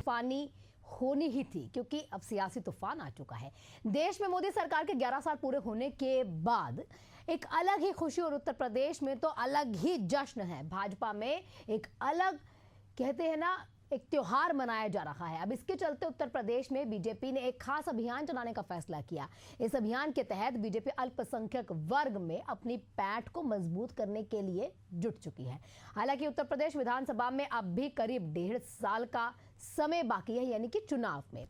तूफानी होनी ही थी, क्योंकि अब सियासी तूफान आ चुका है। देश में मोदी सरकार के 11 साल पूरे होने के बाद एक अलग ही खुशी, और उत्तर प्रदेश में तो अलग ही जश्न है। भाजपा में एक अलग, कहते हैं ना, एक त्योहार मनाया जा रहा है। अब इसके चलते उत्तर प्रदेश में बीजेपी ने एक खास अभियान चलाने का फैसला किया। इस अभियान के तहत बीजेपी अल्पसंख्यक वर्ग में अपनी पैठ को मजबूत करने के लिए जुट चुकी है। हालांकि उत्तर प्रदेश विधानसभा में अब भी करीब 1.5 साल का समय बाकी है, यानी कि चुनाव में।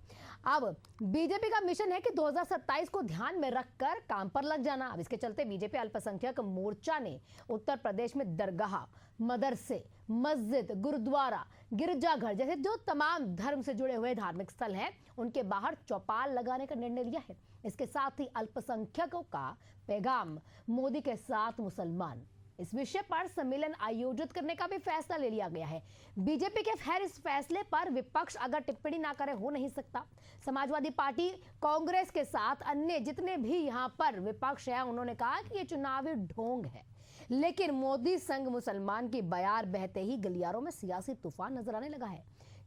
अब बीजेपी का मिशन है कि 2027 को ध्यान में रखकर काम पर लग जाना। अब इसके चलते बीजेपी अल्पसंख्यक मोर्चा ने उत्तर प्रदेश में दरगाह, मदरसे, मस्जिद, गुरुद्वारा, गिरजाघर जैसे जो तमाम धर्म से जुड़े हुए धार्मिक स्थल हैं, उनके बाहर चौपाल लगाने का निर्णय लिया है। इसके साथ ही अल्पसंख्यकों का पैगाम, मोदी के साथ मुसलमान, इस विषय पर सम्मेलन आयोजित करने का भी फैसला ले लिया गया है। बीजेपी के खैर इस फैसले पर विपक्ष अगर टिप्पणी ना करे हो नहीं सकता। समाजवादी पार्टी, कांग्रेस के साथ अन्य जितने भी यहाँ पर विपक्ष है, उन्होंने कहा कि ये चुनावी ढोंग है। लेकिन मोदी संग मुसलमान की बयार बहते ही गलियारों में सियासी तूफान नजर आने लगा है।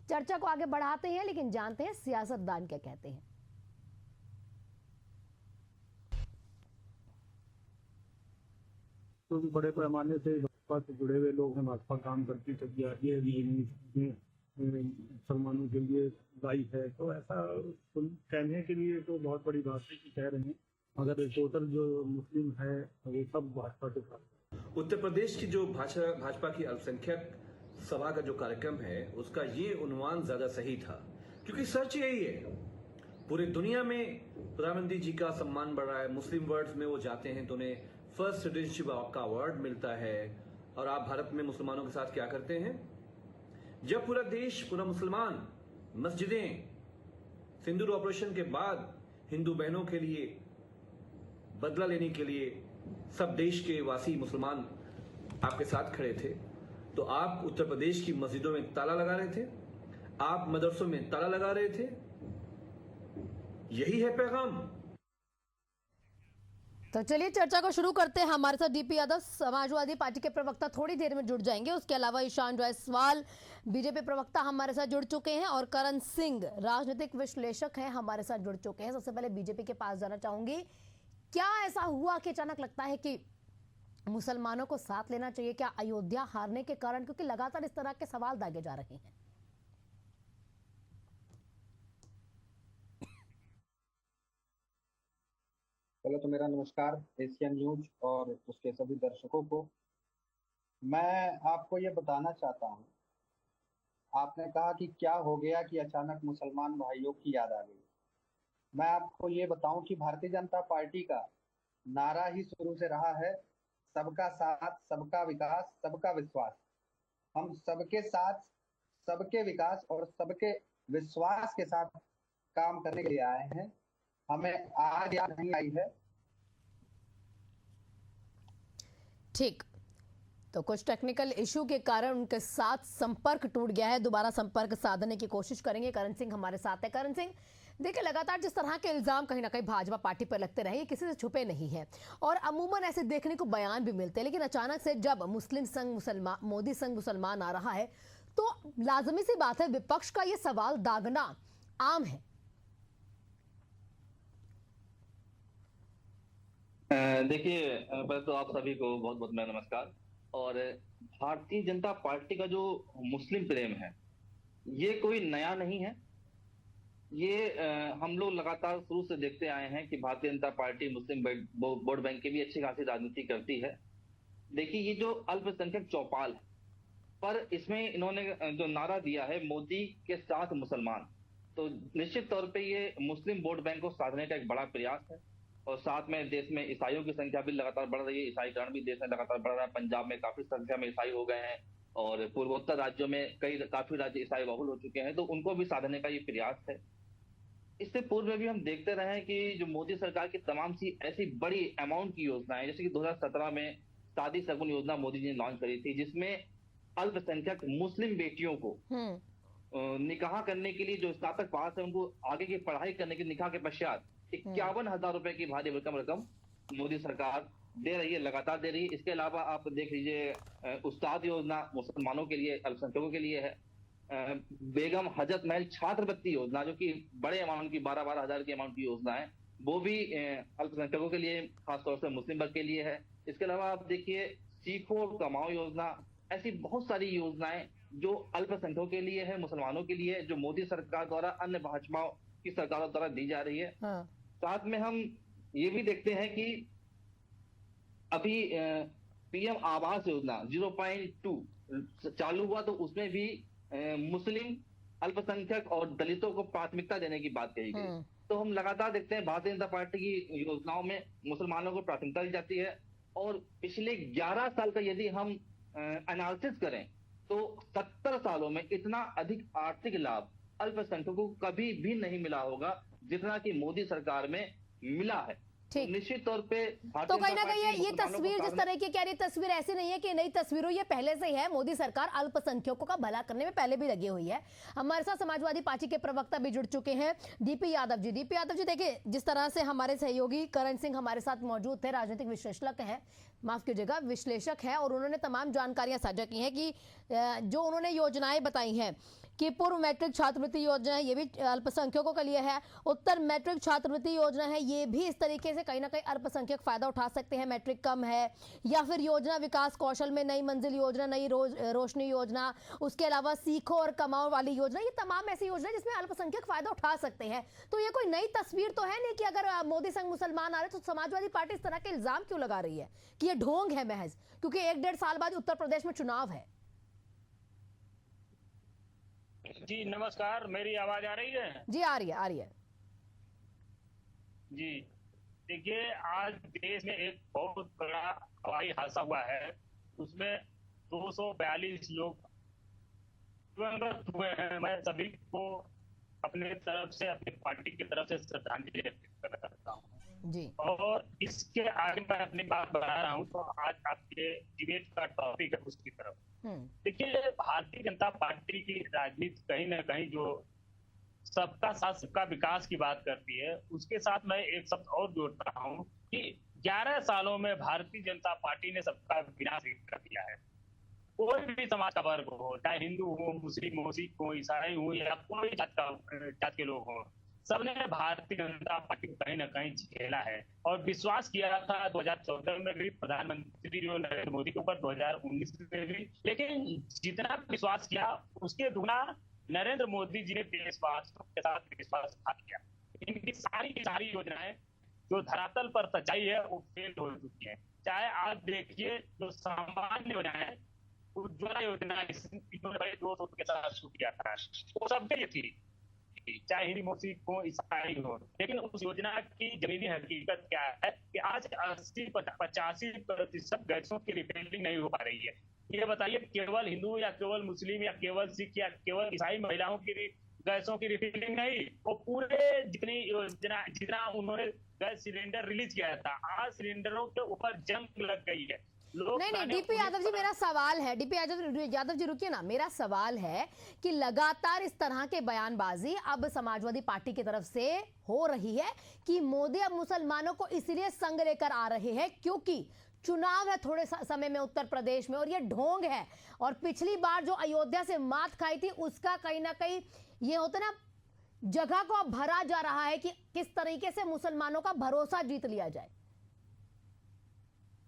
चर्चा को आगे बढ़ाते हैं, लेकिन जानते हैं सियासतदान क्या कहते हैं। तो बड़े पैमाने से भाजपा से जुड़े हुए लोग हैं, भाजपा काम करती तैयारी भी मुसलमानों के लिए लाई है, तो ऐसा कहने के लिए तो बहुत बड़ी बात है कि कह रहे हैं, मगर टोटल जो मुस्लिम है वो सब भाजपा के साथ। उत्तर प्रदेश की जो भाजपा की अल्पसंख्यक सभा का जो कार्यक्रम है, उसका ये उन्वान ज्यादा सही था, क्योंकि सच यही है, पूरी दुनिया में प्रधानमंत्री जी का सम्मान बढ़ रहा है। मुस्लिम वर्ल्ड में वो जाते हैं तो उन्हें फर्स्ट सिटीजनशिप का अवार्ड मिलता है। और आप भारत में मुसलमानों के साथ क्या करते हैं? जब पूरा देश, पूरा मुसलमान, मस्जिदें सिंदूर ऑपरेशन के बाद हिंदू बहनों के लिए बदला लेने के लिए सब देश के वासी मुसलमान आपके साथ खड़े थे, तो आप उत्तर प्रदेश की मस्जिदों में ताला लगा रहे थे, आप मदरसों में ताला लगा रहे थे। यही है पैगाम। तो चलिए चर्चा को शुरू करते हैं। हमारे साथ डीपी यादव, समाजवादी पार्टी के प्रवक्ता, थोड़ी देर में जुड़ जाएंगे। उसके अलावा ईशान जायसवाल, बीजेपी प्रवक्ता, हमारे साथ जुड़ चुके हैं, और करण सिंह, राजनीतिक विश्लेषक हैं, हमारे साथ जुड़ चुके हैं। सबसे पहले बीजेपी के पास जाना चाहूंगी, क्या ऐसा हुआ कि अचानक लगता है कि मुसलमानों को साथ लेना चाहिए? क्या अयोध्या हारने के कारण? क्योंकि लगातार इस तरह के सवाल दागे जा रहे हैं। पहले तो मेरा नमस्कार एशियन न्यूज और उसके सभी दर्शकों को। मैं आपको ये बताना चाहता हूँ, आपने कहा कि क्या हो गया कि अचानक मुसलमान भाइयों की याद आ गई। मैं आपको ये बताऊं कि भारतीय जनता पार्टी का नारा ही शुरू से रहा है, सबका साथ, सबका विकास, सबका विश्वास। हम सबके साथ, सबके विकास और सबके विश्वास के साथ काम करने के लिए आए हैं। हमें आज याद नहीं आई है। ठीक, तो कुछ टेक्निकल इशू के कारण उनके साथ संपर्क टूट गया है। दोबारा संपर्क साधने की कोशिश करेंगे। करण सिंह हमारे साथ है। करण सिंह, देखिए लगातार जिस तरह के इल्जाम कहीं ना कहीं भाजपा पार्टी पर लगते रहे, ये किसी से छुपे नहीं है, और अमूमन ऐसे देखने को बयान भी मिलते हैं। लेकिन अचानक से जब मुस्लिम संघ मुसलमान, मोदी संघ मुसलमान आ रहा है, तो लाजमी सी बात है विपक्ष का ये सवाल दागना आम है। देखिए, पहले तो आप सभी को बहुत बहुत मेरा नमस्कार। और भारतीय जनता पार्टी का जो मुस्लिम प्रेम है, ये कोई नया नहीं है। ये हम लोग लगातार शुरू से देखते आए हैं कि भारतीय जनता पार्टी मुस्लिम वोट बैंक की भी अच्छी खासी राजनीति करती है। देखिए, ये जो अल्पसंख्यक चौपाल है, पर इसमें इन्होंने जो नारा दिया है, मोदी के साथ मुसलमान, तो निश्चित तौर पे ये मुस्लिम वोट बैंक को साधने का एक बड़ा प्रयास है। और साथ में देश में ईसाइयों की संख्या भी लगातार बढ़ रही है, ईसाईकरण भी देश में लगातार बढ़ रहा है। पंजाब में काफी संख्या में ईसाई हो गए हैं, और पूर्वोत्तर राज्यों में काफी राज्य ईसाई बहुल हो चुके हैं, तो उनको भी साधने का ये प्रयास है। इससे पूर्व में भी हम देखते रहे हैं कि जो मोदी सरकार की तमाम सी ऐसी बड़ी अमाउंट की योजनाएं, जैसे कि 2017 में शादी शगुन योजना मोदी जी ने लॉन्च करी थी, जिसमें अल्पसंख्यक मुस्लिम बेटियों को निकाह करने के लिए, जो स्नातक पास है, उनको आगे की पढ़ाई करने के निकाह के पश्चात 51,000 रुपए की भारी भरकम रकम मोदी सरकार दे रही है, लगातार दे रही है। इसके अलावा आप देख लीजिए, उस्ताद योजना मुसलमानों के लिए, अल्पसंख्यकों के लिए है। बेगम हजरत महल छात्रवृत्ति योजना, जो कि बड़े अमाउंट की 12-12 हजार की अमाउंट की योजना है, वो भी अल्पसंख्यकों के लिए, खासतौर से मुस्लिम वर्ग के लिए है। इसके अलावा आप देखिए सीखो और कमाओ योजना, ऐसी बहुत सारी योजनाएं जो अल्पसंख्यकों के लिए है, मुसलमानों के लिए, जो मोदी सरकार द्वारा, अन्य भाजपा की सरकारों द्वारा दी जा रही है। हाँ। साथ में हम ये भी देखते हैं कि अभी पीएम आवास योजना 0.2 चालू हुआ, तो उसमें भी मुस्लिम, अल्पसंख्यक और दलितों को प्राथमिकता देने की बात कही गई। तो हम लगातार देखते हैं भारतीय जनता पार्टी की योजनाओं में मुसलमानों को प्राथमिकता दी जाती है। और पिछले 11 साल का यदि हम एनालिसिस करें तो 70 सालों में इतना अधिक आर्थिक लाभ अल्पसंख्यकों को कभी भी नहीं मिला होगा जितना कि मोदी सरकार में मिला है। ठीक। निश्चित तौर पे तो कहीं ना कहीं ये तस्वीर जिस तरह की कह रही तस्वीर ऐसी नहीं है कि नई तस्वीरों, ये पहले से ही है। मोदी सरकार अल्पसंख्यकों का भला करने में पहले भी लगी हुई है। हमारे साथ समाजवादी पार्टी के प्रवक्ता भी जुड़ चुके हैं, डीपी यादव जी। डीपी यादव जी, देखिए जिस तरह से हमारे सहयोगी करण सिंह हमारे साथ मौजूद थे, राजनीतिक विश्लेषक हैं, माफ कीजिएगा विश्लेषक है, और उन्होंने तमाम जानकारियां साझा की हैं कि जो उन्होंने योजनाएं बताई हैं कि पूर्व मैट्रिक छात्रवृत्ति योजना है, ये भी अल्पसंख्यकों के लिए है। उत्तर मैट्रिक छात्रवृत्ति योजना है, ये भी इस तरीके से कहीं ना कहीं अल्पसंख्यक फायदा उठा सकते हैं, मैट्रिक कम है। या फिर योजना विकास कौशल में नई मंजिल योजना, नई रोशनी योजना, उसके अलावा सीखो और कमाओ वाली योजना, ये तमाम ऐसी योजना जिसमें अल्पसंख्यक फायदा उठा सकते हैं। तो ये कोई नई तस्वीर तो है नहीं कि अगर मोदी संग मुसलमान आ रहे, तो समाजवादी पार्टी इस तरह के इल्जाम क्यों लगा रही है कि ये ढोंग है महज, क्योंकि 1-1.5 साल बाद उत्तर प्रदेश में चुनाव है। जी नमस्कार, मेरी आवाज आ रही है? जी आ रही है, आ रही है जी। देखिए, आज देश में एक बहुत बड़ा हवाई हादसा हुआ है, उसमें 242 लोग दिवंगत हुए हैं। मैं सभी को अपने तरफ से, अपनी पार्टी की तरफ से श्रद्धांजलि अर्पित करता हूँ जी। और इसके आगे मैं अपनी बात बढ़ा रहा हूँ, तो आज आपके डिबेट का टॉपिक है उसकी तरफ। देखिए, भारतीय जनता पार्टी की राजनीति कहीं ना कहीं जो सबका साथ सबका विकास की बात करती है, उसके साथ मैं एक शब्द और जोड़ता हूं कि 11 सालों में भारतीय जनता पार्टी ने सबका विनाश कर दिया है। कोई भी समाज का वर्ग हो, चाहे हिंदू हो, मुस्लिम हो, सिख हो, ईसाई हो, या कोई जात के लोग हो, सबने भारतीय जनता पार्टी को कहीं ना कहीं झेला है और विश्वास किया था 2014 में भी प्रधानमंत्री जो नरेंद्र मोदी के ऊपर, 2019 में भी। लेकिन जितना विश्वास किया उसके दुगना नरेंद्र मोदी जी ने देशवासियों के साथ विश्वासघात किया। इनकी सारी की सारी योजनाएं जो धरातल पर सच्चाई है वो फेल हो चुकी है। चाहे आप देखिए जो सामान्य योजनाएं, उज्ज्वला योजना इन्होंने 200 के साथ शुरू किया था, वो सबके लिए थी, चाहे हिंदी मुस्लिम हो, ईसाई हो। लेकिन उस योजना की जमीनी हकीकत क्या है कि आज 80-85% गैसों की रिफिलिंग नहीं हो पा रही है। ये बताइए, केवल हिंदू या केवल मुस्लिम या केवल सिख या केवल ईसाई महिलाओं की गैसों की रिफिलिंग नहीं, वो पूरे जितना उन्होंने गैस सिलेंडर रिलीज किया था, आज सिलेंडरों के ऊपर जंग लग गई है। नहीं, डीपी यादव जी, मेरा सवाल है, डीपी यादव जी रुकिए ना, मेरा सवाल है कि लगातार इस तरह के बयानबाजी अब समाजवादी पार्टी की तरफ से हो रही है कि मोदी अब मुसलमानों को इसलिए संग लेकर आ रहे हैं क्योंकि चुनाव है थोड़े समय में उत्तर प्रदेश में, और ये ढोंग है। और पिछली बार जो अयोध्या से मात खाई थी, उसका कहीं ना कहीं ये होता ना, जगह को अब भरा जा रहा है कि किस तरीके से मुसलमानों का भरोसा जीत लिया जाए।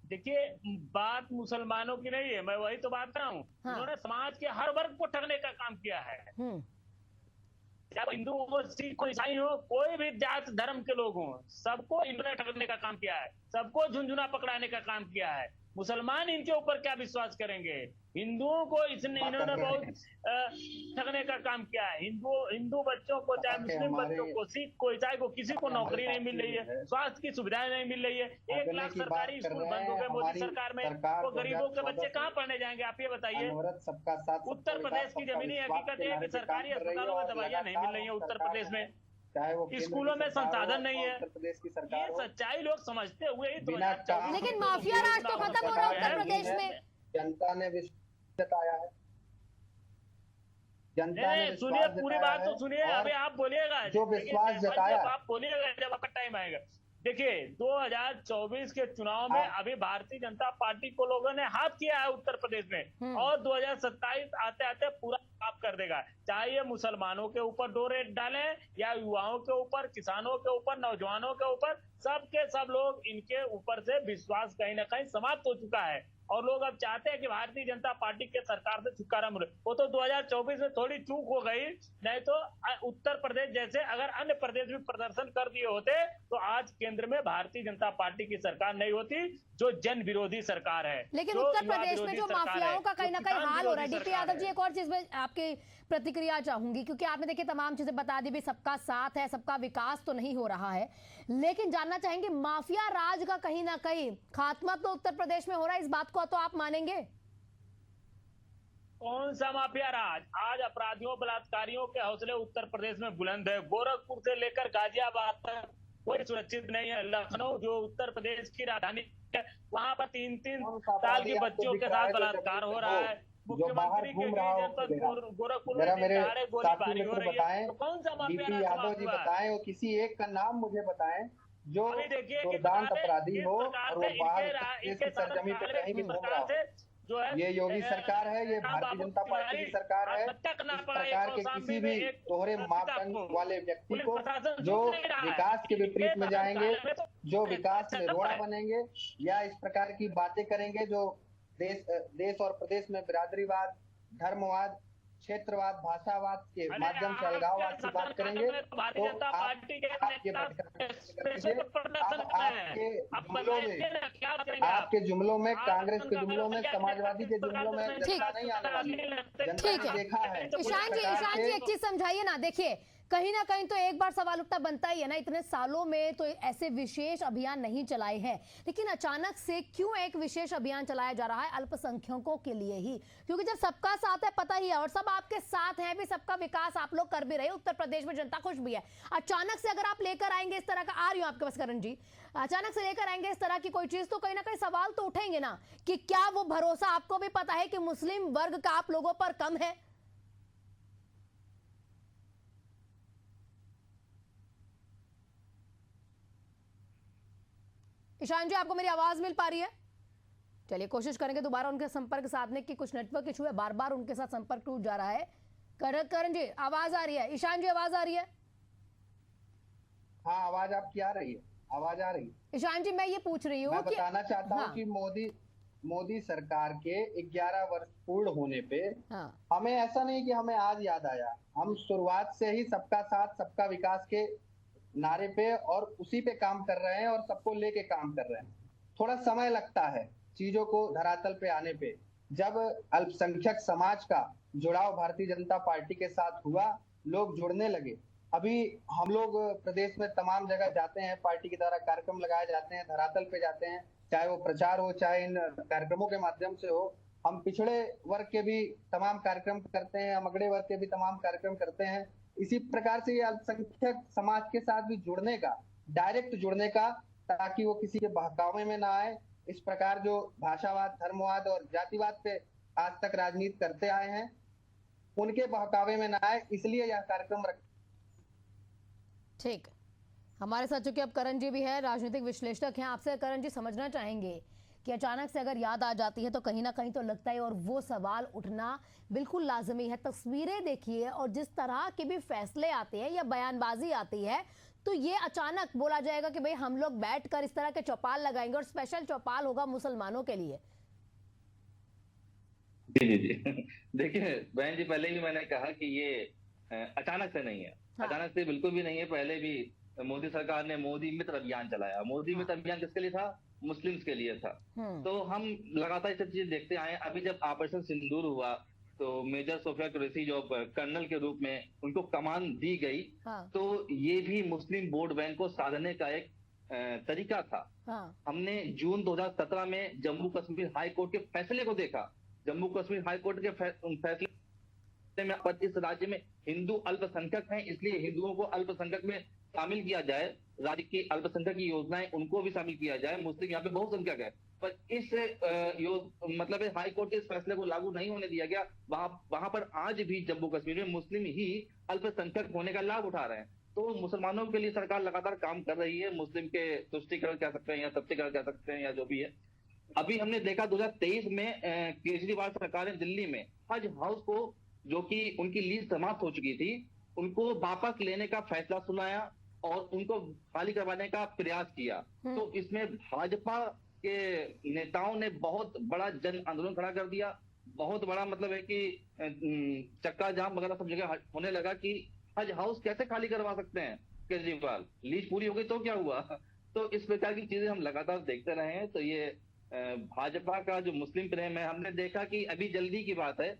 देखिए, बात मुसलमानों की नहीं है, मैं वही तो बात कर रहा हूँ। हाँ। उन्होंने समाज के हर वर्ग को ठगने का काम किया है, चाहे हिंदू हो, सिख हो, ईसाई हो, कोई भी जात धर्म के लोग हों, सबको इन्होंने ठगने का काम किया है, सबको झुंझुना पकड़ाने का काम किया है। मुसलमान इनके ऊपर क्या विश्वास करेंगे? हिंदुओं को इन्होंने बहुत ठगने का काम किया है। हिंदू बच्चों को, चाहे मुस्लिम बच्चों को, सिख को, ईसाई को, किसी को नौकरी नहीं मिल रही है, स्वास्थ्य की सुविधाएं नहीं मिल रही है। 1 लाख सरकारी स्कूल बंद हो गए मोदी सरकार में, तो गरीबों के बच्चे कहाँ पढ़ने जाएंगे? आप ये बताइए। उत्तर प्रदेश की जमीनी हकीकत है कि सरकारी अस्पतालों में दवाइयां नहीं मिल रही है उत्तर प्रदेश में, स्कूलों में संसाधन नहीं है। ये सच्चाई लोग समझते हुए ही 2024। लेकिन माफिया राज तो खत्म हो रहा है उत्तर प्रदेश में। जनता ने विश्वास जताया है, जनता ने सुनिए, पूरी बात तो सुनिए, अभी आप बोलिएगा, जो विश्वास जताया, आप बोलिएगा जब आपका टाइम आएगा। देखिए, 2024 के चुनाव में अभी भारतीय जनता पार्टी को लोगों ने हाथ किया है उत्तर प्रदेश में, और 2027 आते आते पूरा माफ कर देगा। चाहे ये मुसलमानों के ऊपर डोर डाले या युवाओं के ऊपर, किसानों के ऊपर, नौजवानों के ऊपर, सबके सब लोग इनके ऊपर से विश्वास कहीं ना कहीं समाप्त हो चुका है और लोग अब चाहते हैं कि भारतीय जनता पार्टी के सरकार से छुटकारा मिले। वो तो 2024 में थोड़ी चूक हो गई, नहीं तो उत्तर प्रदेश जैसे अगर अन्य प्रदेश भी प्रदर्शन कर दिए होते तो आज केंद्र में भारतीय जनता पार्टी की सरकार नहीं होती, जो जन विरोधी सरकार है। लेकिन उत्तर प्रदेश में जो माफियाओं का कहीं ना कहीं हाल हो रहा है, डीपी यादव जी एक और चीज में आपकी प्रतिक्रिया चाहूंगी, क्योंकि आपने देखिए तमाम चीजें बता दी भी, सबका साथ है, सबका विकास तो नहीं हो रहा है, लेकिन जानना चाहेंगे माफिया राज का कहीं ना कहीं खात्मा तो उत्तर प्रदेश में हो रहा है, इस बात को तो आप मानेंगे? कौन सा माफिया राज? आज अपराधियों बलात्कारियों के हौसले उत्तर प्रदेश में बुलंद है। गोरखपुर से लेकर गाजियाबाद तक कोई सुरक्षित नहीं है। लखनऊ जो उत्तर प्रदेश की राजधानी है, वहां पर 3-3 साल की बच्चियों के साथ बलात्कार हो रहा है। मुख्यमंत्री के जनपद गोरखपुर में गोलीबारी हो रही है, तो कौन सा माफिया राज यादव जी बताएं, वो किसी एक का नाम मुझे बताएं जो दुर्दांत अपराधी हो और वो बाहर देश की सरजमी पे कहीं भी घूम रहा हो। जो है ये योगी सरकार है, ये भारतीय जनता पार्टी की सरकार है। इस प्रकार के किसी भी दोहरे मापदंड वाले व्यक्ति को जो विकास के विपरीत में जाएंगे, जो विकास में रोड़ा बनेंगे या इस प्रकार की बातें करेंगे जो देश और प्रदेश में बिरादरीवाद, धर्मवाद, क्षेत्रवाद, भाषावाद के माध्यम से अलगाववाद की बात करेंगे, तो आपके जुमलों में, कांग्रेस के जुमलों में, समाजवादी के जुमलों में जनता नहीं आने वाली। जनता ने देखा है। ईशान जी एक चीज समझाइए ना। देखिए कहीं ना कहीं तो एक बार सवाल उठता बनता ही है ना, इतने सालों में तो ऐसे विशेष अभियान नहीं चलाए हैं, लेकिन अचानक से क्यों एक विशेष अभियान चलाया जा रहा है अल्पसंख्यकों के लिए ही? क्योंकि जब सबका साथ है, पता ही है, और सब आपके साथ हैं भी, सबका विकास आप लोग कर भी रहे, उत्तर प्रदेश में जनता खुश भी है। अचानक से अगर आप लेकर आएंगे इस तरह का, आ रही हूं आपके पास करण जी, अचानक से लेकर आएंगे इस तरह की कोई चीज, तो कहीं ना कहीं सवाल तो उठेंगे ना कि क्या वो भरोसा, आपको भी पता है कि मुस्लिम वर्ग का आप लोगों पर कम है? ईशान जी आपको मेरी आवाज मिल पा रही है? चलिए कोशिश करेंगे दोबारा उनके संपर्क साधने की, कुछ नेटवर्क इशू है, बार बार उनके साथ संपर्क टूट जा रहा है। करण जी आवाज आ रही है? ईशान जी आवाज आ रही है? हाँ आवाज आपकी आ रही है, आवाज आ रही है। ईशान जी मैं ये पूछ रही हूँ, मैं बताना चाहता हूँ कि मोदी सरकार के 11 वर्ष पूर्ण होने पे हमें ऐसा नहीं कि हमें आज याद आया, हम शुरुआत से ही सबका साथ सबका विकास के नारे पे और उसी पे काम कर रहे हैं और सबको लेके काम कर रहे हैं। थोड़ा समय लगता है चीजों को धरातल पे आने पे। जब अल्पसंख्यक समाज का जुड़ाव भारतीय जनता पार्टी के साथ हुआ, लोग जुड़ने लगे। अभी हम लोग प्रदेश में तमाम जगह जाते हैं, पार्टी के द्वारा कार्यक्रम लगाए जाते हैं, धरातल पे जाते हैं, चाहे वो प्रचार हो, चाहे इन कार्यक्रमों के माध्यम से हो। हम पिछड़े वर्ग के भी तमाम कार्यक्रम करते हैं, हम अगड़े वर्ग के भी तमाम कार्यक्रम करते हैं। इसी प्रकार से ये अल्पसंख्यक समाज के साथ भी जुड़ने का, डायरेक्ट जुड़ने का, ताकि वो किसी के बहकावे में ना आए। इस प्रकार जो भाषावाद, धर्मवाद और जातिवाद पे आज तक राजनीति करते आए हैं, उनके बहकावे में ना आए, इसलिए यह कार्यक्रम ठीक। हमारे साथ चूंकि अब करण जी भी है, राजनीतिक विश्लेषक हैं, आपसे करण जी समझना चाहेंगे कि अचानक से अगर याद आ जाती है तो कहीं ना कहीं तो लगता है, और वो सवाल उठना बिल्कुल लाजमी है। तस्वीरें देखिए और जिस तरह के भी फैसले आते हैं या बयानबाजी आती है, तो ये अचानक बोला जाएगा कि भाई हम लोग बैठकर इस तरह के चौपाल लगाएंगे और स्पेशल चौपाल होगा मुसलमानों के लिए। जी जी जी देखिए बहन जी, पहले भी मैंने कहा कि ये अचानक से नहीं है। हाँ। अचानक से बिल्कुल भी नहीं है। पहले भी मोदी सरकार ने मोदी मित्र अभियान चलाया। मोदी मित्र अभियान किसके लिए था? मुस्लिम्स के लिए था। तो हम लगातार ये सब चीजें देखते आए। अभी जब ऑपरेशन सिंदूर हुआ तो मेजर सोफिया कुरैशी जो कर्नल के रूप में उनको कमान दी गई, हाँ। तो ये भी मुस्लिम वोट बैंक को साधने का एक तरीका था। हाँ। हमने जून 2017 में जम्मू कश्मीर हाई कोर्ट के फैसले को देखा। जम्मू कश्मीर हाई कोर्ट के फैसले में इस राज्य में हिंदू अल्पसंख्यक हैं, इसलिए हिंदुओं को अल्पसंख्यक में शामिल किया जाए। राज्य की अल्पसंख्यक की योजनाएं उनको भी शामिल किया जाए। मुस्लिम यहाँ पे बहुसंख्यक है, पर इस मतलब हाई कोर्ट के इस फैसले को लागू नहीं होने दिया गया। वहां पर आज भी जम्मू कश्मीर में मुस्लिम ही अल्पसंख्यक होने का लाभ उठा रहे हैं। तो मुसलमानों के लिए सरकार लगातार काम कर रही है। मुस्लिम के तुष्टीकरण कह सकते हैं या सत्तीकरण कह सकते हैं या जो भी है। अभी हमने देखा 2023 में केजरीवाल सरकार ने दिल्ली में हज हाउस को जो कि उनकी लीज समाप्त हो चुकी थी, उनको वापस लेने का फैसला सुनाया और उनको खाली करवाने का प्रयास किया। तो इसमें भाजपा के नेताओं ने बहुत बड़ा जन आंदोलन खड़ा कर दिया। बहुत बड़ा मतलब है कि चक्का जाम वगैरह सब जगह होने लगा कि हज हाउस कैसे खाली करवा सकते हैं केजरीवाल, लीज पूरी हो गई तो क्या हुआ। तो इस प्रकार की चीजें हम लगातार देखते रहे हैं। तो ये भाजपा का जो मुस्लिम प्रेम है, हमने देखा कि अभी जल्दी की बात है,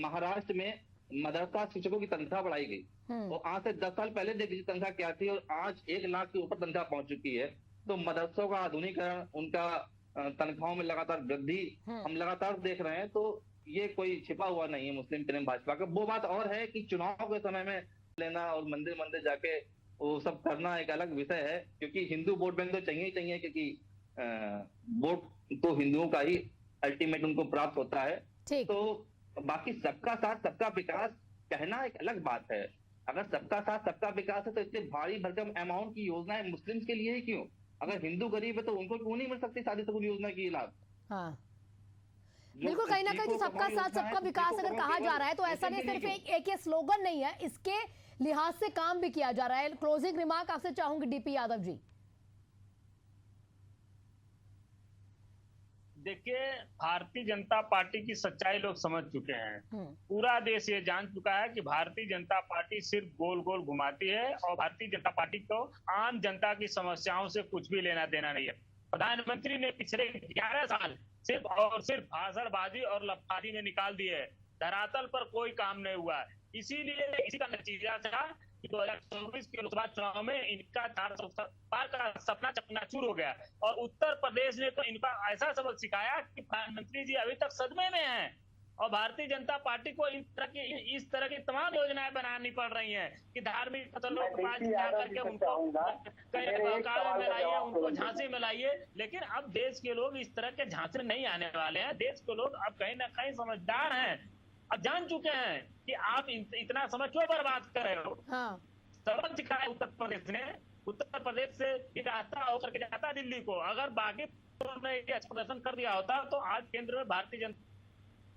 महाराष्ट्र में मदरसा शिक्षकों की तनख्वाह बढ़ाई गई। तो आज से 10 साल पहले देख लीजिए तनख्वाह क्या थी और आज 1 लाख के ऊपर तनख्वाह पहुंच चुकी है। तो मदरसों का आधुनिकीकरण, उनका तनख्वाहों में लगातार वृद्धि हम लगातार देख रहे हैं। तो ये कोई छिपा हुआ नहीं है मुस्लिम प्रेम भाजपा का। वो बात और है कि चुनाव के समय में लेना और मंदिर मंदिर जाके वो सब करना एक अलग विषय है, क्योंकि हिंदू वोट बैंक तो चाहिए ही चाहिए, क्योंकि वोट तो हिंदुओं का ही अल्टीमेट उनको प्राप्त होता है। तो बाकी सबका साथ सबका विकास कहना एक अलग बात है। अगर सबका साथ सबका विकास है तो इतने भारी भरकम अमाउंट की योजनाएं मुस्लिम्स के लिए ही क्यों? अगर हिंदू गरीब है तो उनको क्यों नहीं मिल सकती शादी सगुन योजना की लाभ? हाँ बिल्कुल, कहीं ना कहीं सबका साथ सबका विकास अगर कहा जा रहा है तो ऐसा नहीं सिर्फ एक ये स्लोगन नहीं है, इसके लिहाज से काम भी किया जा रहा है। क्लोजिंग रिमार्क आपसे चाहूंगी डीपी यादव जी। देखिए, भारतीय जनता पार्टी की सच्चाई लोग समझ चुके हैं। पूरा देश ये जान चुका है कि भारतीय जनता पार्टी सिर्फ गोल गोल घुमाती है और भारतीय जनता पार्टी को आम जनता की समस्याओं से कुछ भी लेना देना नहीं है। प्रधानमंत्री ने पिछले 11 साल सिर्फ और सिर्फ भाषणबाजी और लफाजी में निकाल दिए है। धरातल पर कोई काम नहीं हुआ। इसीलिए इसी का नतीजा था कि 2024 के लोकसभा चुनाव में इनका 400 पार का सपना चकनाचूर हो गया। और उत्तर प्रदेश ने तो इनका ऐसा सबक सिखाया कि प्रधानमंत्री जी अभी तक सदमे में हैं और भारतीय जनता पार्टी को इस तरह की तमाम योजनाएं बनानी पड़ रही हैं कि धार्मिक फसलों को पास करके उनको कहीं में लाइए, उनको झांसी में लाइए। लेकिन अब देश के लोग इस तरह के झांसे में नहीं आने वाले हैं। देश के लोग अब कहीं ना कहीं समझदार हैं, अब जान चुके हैं कि आप इतना समय क्यों बर्बाद कर रहे हो। हाँ। सबक सिखाया उत्तर प्रदेश ने। उत्तर प्रदेश से रास्ता होकर के जाता दिल्ली को। अगर बाकी ने अच्छा प्रदर्शन कर दिया होता तो आज केंद्र में भारतीय जनता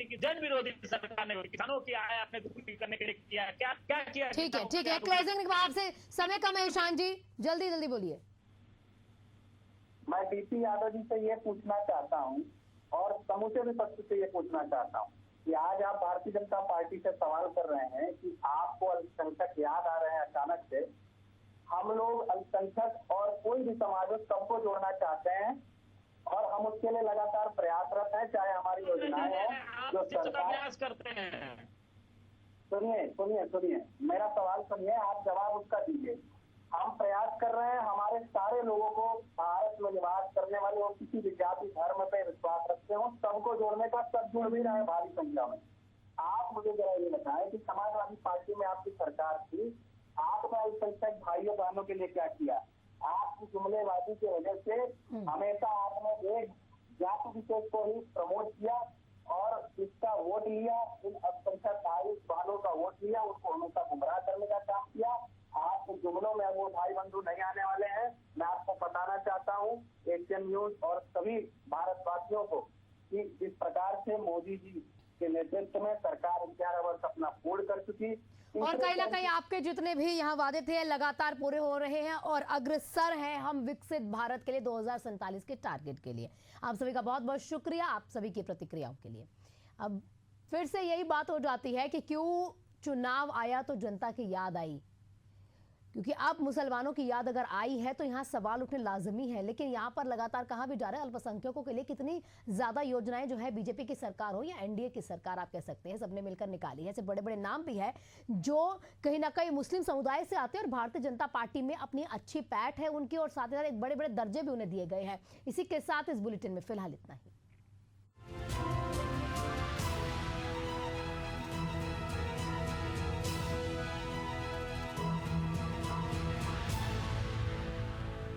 की जन विरोधी सरकार ने किसानों की आय अपने दुखी करने के लिए किया। क्या क्या किया? ठीक है। क्लोजिंग आपसे समय कम है ईशान जी, जल्दी जल्दी बोलिए। मैं डीपी यादव जी से ये पूछना चाहता हूँ और समूचे विपक्ष से ये पूछना चाहता हूँ कि आज आप भारतीय जनता पार्टी से सवाल कर रहे हैं कि आपको अल्पसंख्यक याद आ रहे हैं अचानक से। हम लोग अल्पसंख्यक और कोई भी समाज हो सबको जोड़ना चाहते हैं और हम उसके लिए लगातार प्रयासरत हैं, चाहे हमारी योजनाएं हैं जो सरकार करते हैं। सुनिए मेरा सवाल सुनिए, आप जवाब उसका दीजिए। हम प्रयास कर रहे हैं हमारे सारे लोगों को, भारत में निवास करने वाले और किसी भी जाति धर्म पे विश्वास रखते हो सबको जोड़ने का, सब जुड़ भी रहे हैं भारी संख्या में। आप मुझे जरा ये बताएं कि समाजवादी पार्टी में आपकी सरकार थी, आपने अल्पसंख्यक भाइयों बहनों के लिए क्या किया? आपकी जुमलेबाजी की वजह से हमेशा आपने एक जाति विशेष को ही प्रमोट किया और इसका वोट लिया, इन अल्पसंख्यक भाई बहनों का वोट लिया, उनको हमेशा गुमराह करने का काम किया। आपके जुमलों में वो भाई बंधु नहीं आने वाले हैं। मैं आपको बताना चाहता हूँ एशियन न्यूज और सभी भारतवासियों को कि इस प्रकार से मोदी जी के नेतृत्व में सरकार 11 वर्ष अपना पूर्ण कर चुकी और कहीं ना कहीं आपके जितने भी यहाँ वादे थे लगातार पूरे हो रहे हैं और अग्रसर हैं हम विकसित भारत के लिए 2047 के टारगेट के लिए। आप सभी का बहुत बहुत शुक्रिया, आप सभी की प्रतिक्रियाओं के लिए। अब फिर से यही बात हो जाती है कि क्यों चुनाव आया तो जनता की याद आई, क्योंकि अब मुसलमानों की याद अगर आई है तो यहाँ सवाल उठने लाजमी है। लेकिन यहाँ पर लगातार कहा भी जा रहा है अल्पसंख्यकों के लिए कितनी ज्यादा योजनाएं जो है बीजेपी की सरकार हो या एनडीए की सरकार आप कह सकते हैं सबने मिलकर निकाली है। ऐसे बड़े बड़े नाम भी है जो कहीं ना कहीं मुस्लिम समुदाय से आते हैं और भारतीय जनता पार्टी में अपनी अच्छी पैठ है उनकी और साथ ही साथ एक बड़े बड़े दर्जे भी उन्हें दिए गए हैं। इसी के साथ इस बुलेटिन में फिलहाल इतना ही।